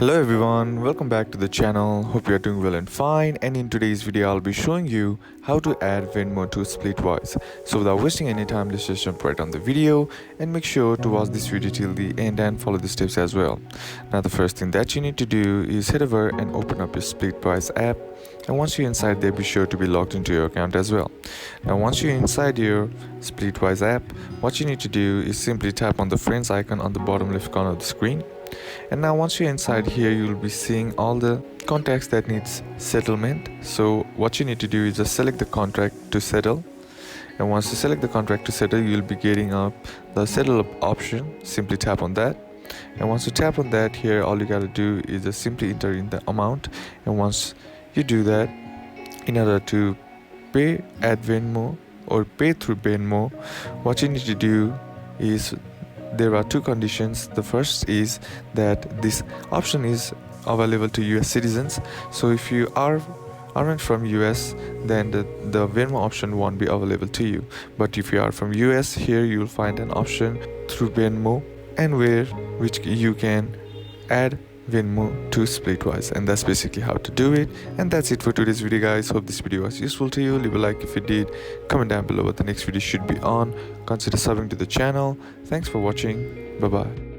Hello everyone, welcome back to the channel. Hope you are doing well and fine. And in today's video, I'll be showing you how to add Venmo to SplitWise. So without wasting any time, let's just jump right on the video and make sure to watch this video till the end and follow the steps as well. Now the first thing that you need to do is head over and open up your SplitWise app. And once you're inside there, be sure to be logged into your account as well. Now once you're inside your SplitWise app, what you need to do is simply tap on the friends icon on the bottom left corner of the screen. And now once you're inside here, you'll be seeing all the contacts that needs settlement. So what you need to do is just select the contract to settle, and once you select the contract to settle, you'll be getting up the settle up option. Simply tap on that, and once you tap on that, here all you gotta do is just simply enter in the amount. And once you do that, in order to pay at Venmo or pay through Venmo, what you need to do is there are two conditions. The first is that this option is available to US citizens. So if you aren't from US, then the Venmo option won't be available to you. But if you are from US, here you'll find an option through Venmo and which you can add Venmo to SplitWise, and that's basically how to do it. And that's it for today's video, guys. Hope this video was useful to you. Leave a like if it did, comment down below what the next video should be on, consider subbing to the channel. Thanks for watching. Bye bye.